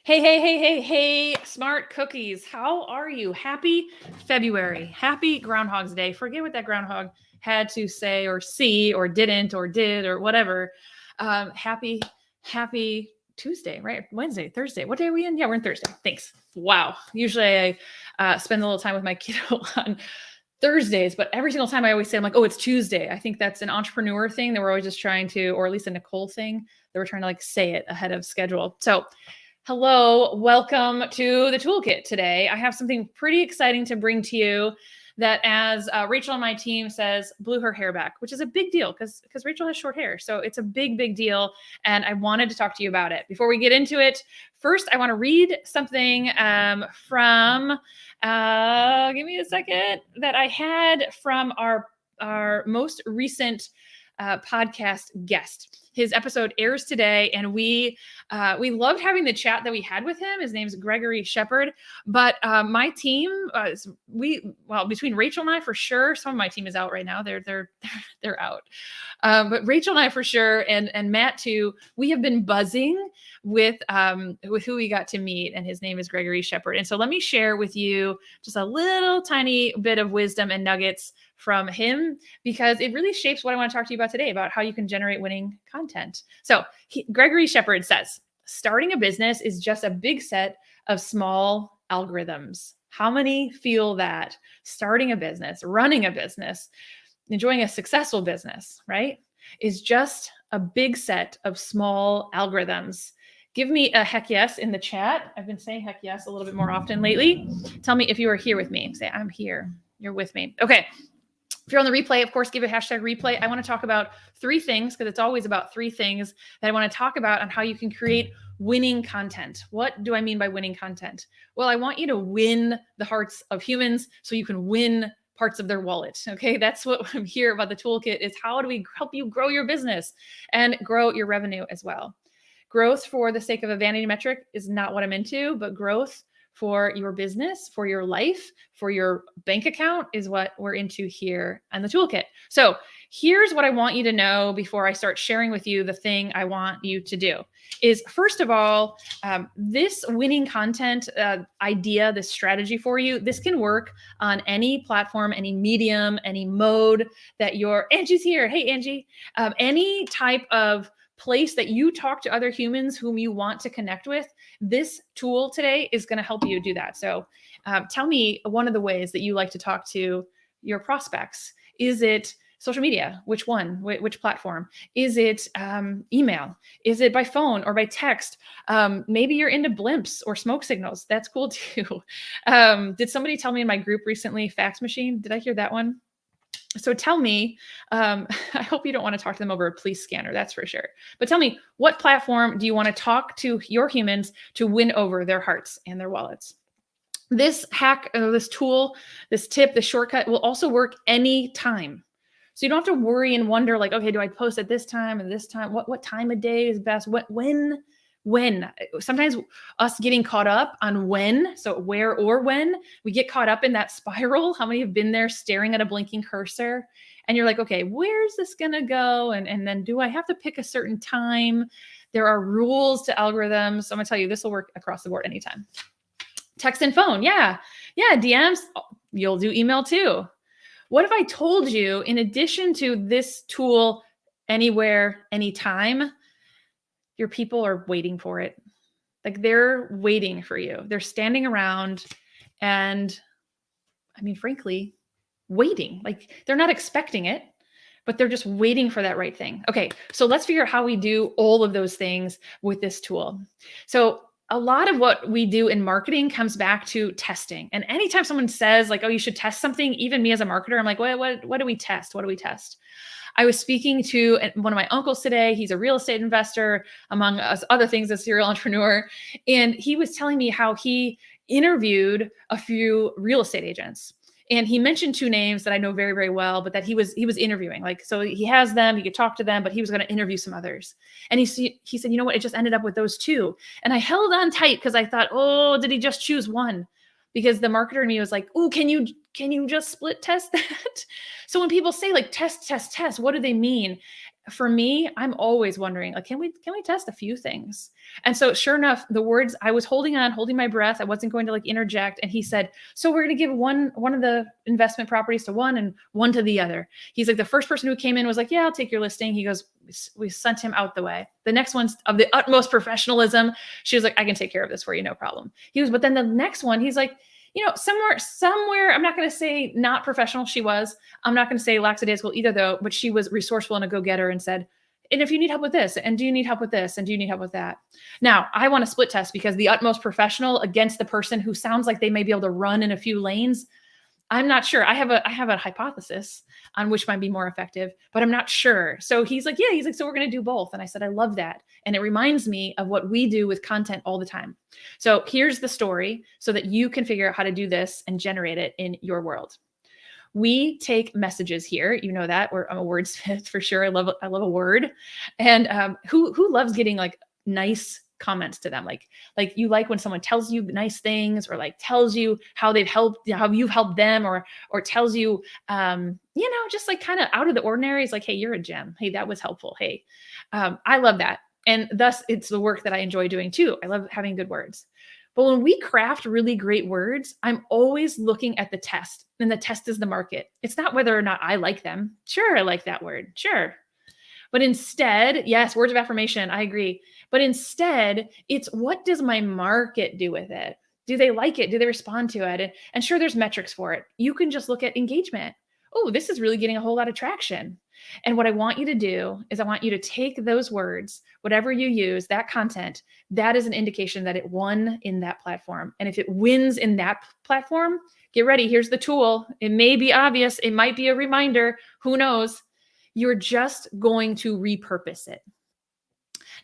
Hey, hey, hey, hey, hey, smart cookies. How are you? Happy February. Happy Groundhog's Day. Forget what that groundhog had to say or see or didn't or did or whatever. Happy Tuesday, right? Wednesday, Thursday. What day are we in? Yeah, we're in Thursday. Thanks. Wow. Usually I spend a little time with my kiddo on Thursdays, but every single time I always say, I'm like, oh, it's Tuesday. I think that's an entrepreneur thing that we're always just trying to, or at least a Nicole thing that we're trying to like say it ahead of schedule. So hello, welcome to the toolkit today. I have something pretty exciting to bring to you that as Rachel on my team says, blew her hair back, which is a big deal because Rachel has short hair. So it's a big deal. And I wanted to talk to you about it. Before we get into it, first, I want to read something from, give me a second, that I had from our most recent podcast guest. His episode airs today, and we loved having the chat that we had with him. His name's Gregory Shepard, but my team, between Rachel and I for sure. Some of my team is out right now. They're out, but Rachel and I for sure, and Matt too. We have been buzzing with who we got to meet, and his name is Gregory Shepard. And so let me share with you just a little tiny bit of wisdom and nuggets from him, because it really shapes what I want to talk to you about today, about how you can generate winning content. So Gregory Shepard says, starting a business is just a big set of small algorithms. How many feel that? Starting a business, running a business, enjoying a successful business, right, is just a big set of small algorithms. Give me a heck yes in the chat. I've been saying heck yes a little bit more often lately. Tell me if you are here with me. Say, I'm here. You're with me. Okay. If you're on the replay, of course, give it hashtag replay. I want to talk about three things, because it's always about three things that I want to talk about on how you can create winning content. What do I mean by winning content? Well, I want you to win the hearts of humans so you can win parts of their wallet. Okay, that's what I'm here about. The toolkit is how do we help you grow your business and grow your revenue as well. Growth for the sake of a vanity metric is not what I'm into, but growth for your business, for your life, for your bank account is what we're into here on the toolkit. So here's what I want you to know before I start sharing with you the thing I want you to do is, first of all, this winning content idea, this strategy for you, this can work on any platform, any medium, any mode that Angie's here. Hey, Angie. Any type of place that you talk to other humans whom you want to connect with, this tool today is going to help you do that. So tell me one of the ways that you like to talk to your prospects. Is it social media? Which one? Which platform? Is it email? Is it by phone or by text? Maybe you're into blimps or smoke signals. That's cool too. Did somebody tell me in my group recently, fax machine? Did I hear that one? So tell me, I hope you don't want to talk to them over a police scanner, that's for sure. But tell me, what platform do you want to talk to your humans to win over their hearts and their wallets? This hack, this tool, this tip, this shortcut will also work anytime. So you don't have to worry and wonder like, okay, do I post at this time and this time? What time of day is best? When? Sometimes us getting caught up on when, so where or when, we get caught up in that spiral. How many have been there staring at a blinking cursor? And you're like, okay, where's this gonna go? And then do I have to pick a certain time? There are rules to algorithms. So I'm gonna tell you, this will work across the board anytime. Text and phone, yeah, DMs, you'll do email too. What if I told you, in addition to this tool, anywhere, anytime, your people are waiting for it. Like they're waiting for you. They're standing around and, I mean, frankly, waiting. Like they're not expecting it, but they're just waiting for that right thing. Okay, so let's figure out how we do all of those things with this tool. So a lot of what we do in marketing comes back to testing. And anytime someone says like, oh, you should test something, even me as a marketer, I'm like, what do we test? What do we test? I was speaking to one of my uncles today. He's a real estate investor, among other things, a serial entrepreneur. And he was telling me how he interviewed a few real estate agents. And he mentioned two names that I know very, very well, but that he was interviewing. Like, so he has them, he could talk to them, but he was going to interview some others. And he said, you know what? It just ended up with those two. And I held on tight because I thought, oh, did he just choose one? Because the marketer in me was like, oh, can you just split test that? So when people say like test, what do they mean? for me, I'm always wondering, like, can we test a few things? And so sure enough, the words I was holding my breath. I wasn't going to like interject. And he said, so we're going to give one of the investment properties to one and one to the other. He's like, the first person who came in was like, yeah, I'll take your listing. He goes, we sent him out the way. The next one's of the utmost professionalism. She was like, I can take care of this for you. No problem. He was, but then the next one, he's like, somewhere, I'm not going to say not professional. She was, I'm not going to say lackadaisical either though, but she was resourceful and a go-getter and said, and if you need help with this, and do you need help with this, and do you need help with that? Now, I want to split test because the utmost professional against the person who sounds like they may be able to run in a few lanes. I'm not sure. I have a hypothesis on which might be more effective, but I'm not sure. So he's like, so we're going to do both. And I said, I love that. And it reminds me of what we do with content all the time. So here's the story so that you can figure out how to do this and generate it in your world. We take messages here. You know that I'm a wordsmith for sure. I love a word. And who loves getting like nice comments to them? Like you like when someone tells you nice things or like tells you how they've helped, how you've helped them, or tells you, just like kind of out of the ordinary. It's like, hey, you're a gem. Hey, that was helpful. Hey, I love that. And thus it's the work that I enjoy doing too. I love having good words. But when we craft really great words, I'm always looking at the test, and the test is the market. It's not whether or not I like them. Sure, I like that word. Sure. But instead, yes, words of affirmation, I agree. But instead, it's what does my market do with it? Do they like it? Do they respond to it? And sure, there's metrics for it. You can just look at engagement. Oh, this is really getting a whole lot of traction. And what I want you to do is I want you to take those words, whatever you use, that content, that is an indication that it won in that platform. And if it wins in that platform, get ready. Here's the tool. It may be obvious. It might be a reminder. Who knows? You're just going to repurpose it.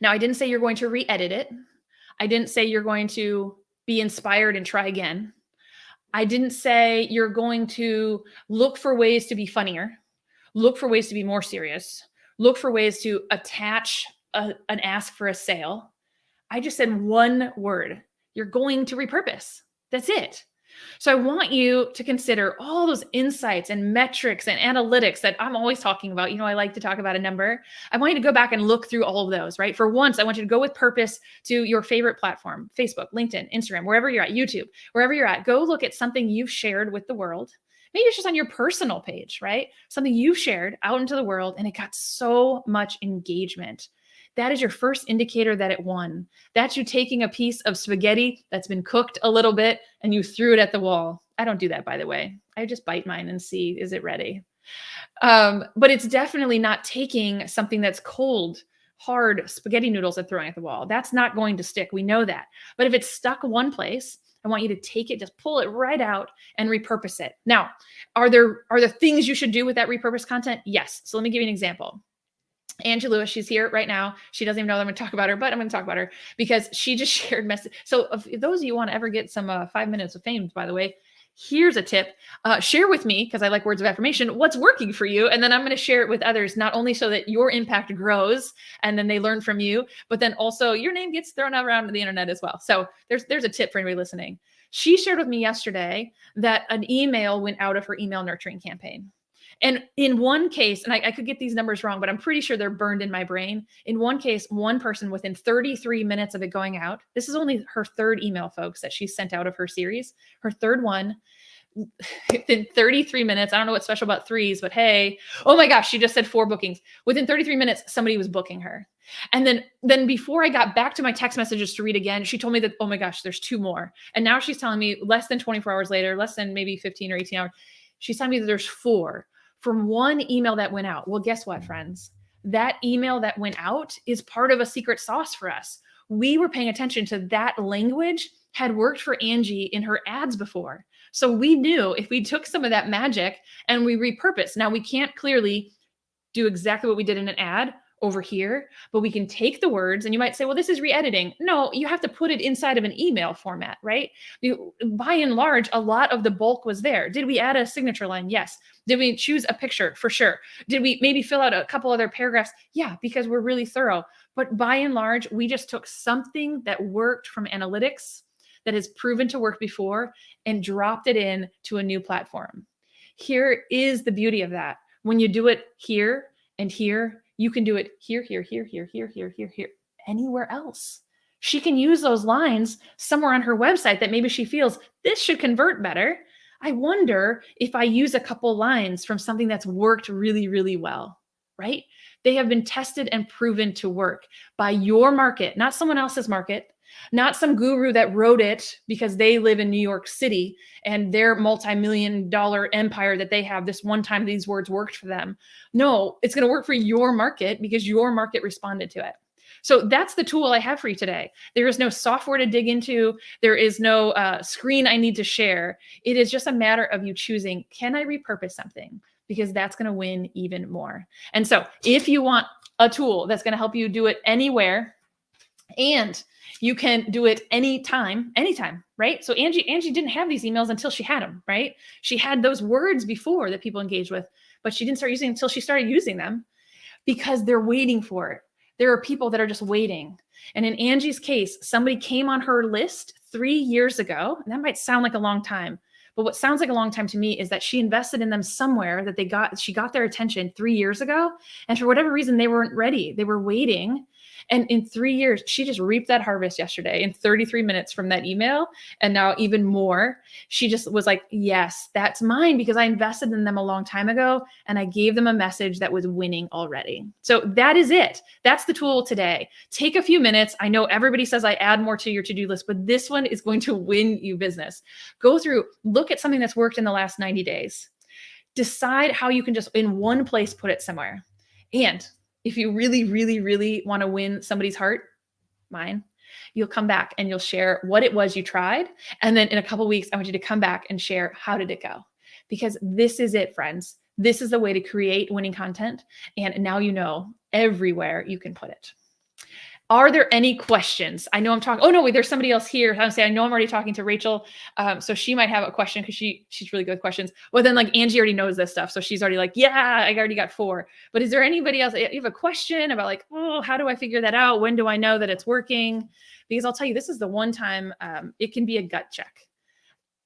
Now, I didn't say you're going to re-edit it. I didn't say you're going to be inspired and try again. I didn't say you're going to look for ways to be funnier, look for ways to be more serious, look for ways to attach an ask for a sale. I just said one word. You're going to repurpose. That's it. So I want you to consider all those insights and metrics and analytics that I'm always talking about. I like to talk about a number. I want you to go back and look through all of those, right? For once, I want you to go with purpose to your favorite platform, Facebook, LinkedIn, Instagram, wherever you're at, YouTube, wherever you're at. Go look at something you've shared with the world. Maybe it's just on your personal page, right? Something you shared out into the world and it got so much engagement. That is your first indicator that it won. That's you taking a piece of spaghetti that's been cooked a little bit and you threw it at the wall. I don't do that, by the way. I just bite mine and see, is it ready? But it's definitely not taking something that's cold, hard spaghetti noodles and throwing at the wall. That's not going to stick. We know that. But if it's stuck one place, I want you to take it, just pull it right out and repurpose it. Now, are there things you should do with that repurposed content? Yes. So let me give you an example. Angie Lewis, she's here right now. She doesn't even know that I'm going to talk about her, but I'm going to talk about her because she just shared message. So if those of you want to ever get some 5 minutes of fame, by the way, here's a tip. Share with me, because I like words of affirmation, what's working for you. And then I'm going to share it with others, not only so that your impact grows and then they learn from you, but then also your name gets thrown around the internet as well. So there's a tip for anybody listening. She shared with me yesterday that an email went out of her email nurturing campaign. And in one case, and I could get these numbers wrong, but I'm pretty sure they're burned in my brain. In one case, one person within 33 minutes of it going out, this is only her third email, folks, that she sent out of her series, her third one, within 33 minutes. I don't know what's special about threes, but hey, oh my gosh, she just said 4 bookings. Within 33 minutes, somebody was booking her. And then before I got back to my text messages to read again, she told me that, oh my gosh, there's 2 more. And now she's telling me less than 24 hours later, less than maybe 15 or 18 hours, she's telling me that there's 4. From one email that went out. Well, guess what, friends? That email that went out is part of a secret sauce for us. We were paying attention to that language had worked for Angie in her ads before. So we knew if we took some of that magic and we repurposed. Now we can't clearly do exactly what we did in an ad over here, but we can take the words and you might say, well, this is re-editing. No, you have to put it inside of an email format, right? By and large, a lot of the bulk was there. Did we add a signature line? Yes. Did we choose a picture? For sure. Did we maybe fill out a couple other paragraphs? Yeah, because we're really thorough. But by and large, we just took something that worked from analytics that has proven to work before and dropped it in to a new platform. Here is the beauty of that. When you do it here and here, You can do it here, here, here, here, here, here, here, here, anywhere else. She can use those lines somewhere on her website that maybe she feels this should convert better. I wonder if I use a couple lines from something that's worked really, really well, right? They have been tested and proven to work by your market, not someone else's market, not some guru that wrote it because they live in New York City and their multi-million dollar empire that they have, this one time these words worked for them. No, it's going to work for your market because your market responded to it. So that's the tool I have for you today. There is no software to dig into. There is no screen I need to share. It is just a matter of you choosing, can I repurpose something? Because that's going to win even more. And so if you want a tool that's going to help you do it anywhere, and you can do it anytime, right? So Angie didn't have these emails until she had them, right? She had those words before that people engage with, but she didn't start using them until she started using them because they're waiting for it. There are people that are just waiting. And in Angie's case, somebody came on her list 3 years ago, and that might sound like a long time, but what sounds like a long time to me is that she invested in them somewhere that she got their attention 3 years ago. And for whatever reason, they weren't ready. They were waiting. And in 3 years, she just reaped that harvest yesterday in 33 minutes from that email. And now even more, she just was like, yes, that's mine because I invested in them a long time ago. And I gave them a message that was winning already. So that is it. That's the tool today. Take a few minutes. I know everybody says I add more to your to-do list, but this one is going to win you business. Go through, look at something that's worked in the last 90 days. Decide how you can just in one place put it somewhere. And if you really, really, really want to win somebody's heart, mine, you'll come back and you'll share what it was you tried. And then in a couple of weeks, I want you to come back and share how did it go? Because this is it, friends. This is the way to create winning content. And now you know everywhere you can put it. Are there any questions? I know I'm talking. Oh, no, wait, there's somebody else here. I know I'm already talking to Rachel. So she might have a question because she's really good with questions. Well, then like Angie already knows this stuff. So she's already like, yeah, I already got 4. But is there anybody else? You have a question about like, oh, how do I figure that out? When do I know that it's working? Because I'll tell you, this is the one time it can be a gut check.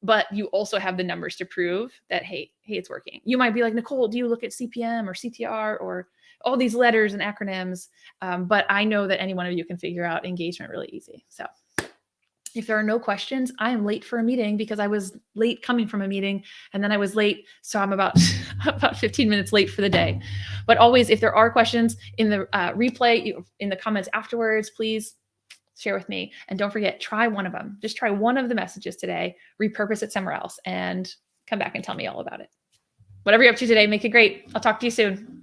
But you also have the numbers to prove that, hey, it's working. You might be like, Nicole, do you look at CPM or CTR or all these letters and acronyms? But I know that any one of you can figure out engagement really easy. So if there are no questions, I am late for a meeting because I was late coming from a meeting and then I was late. So I'm about 15 minutes late for the day. But always, if there are questions in the replay, in the comments afterwards, please share with me. And don't forget, try one of them. Just try one of the messages today, repurpose it somewhere else, and come back and tell me all about it. Whatever you're up to today, make it great. I'll talk to you soon.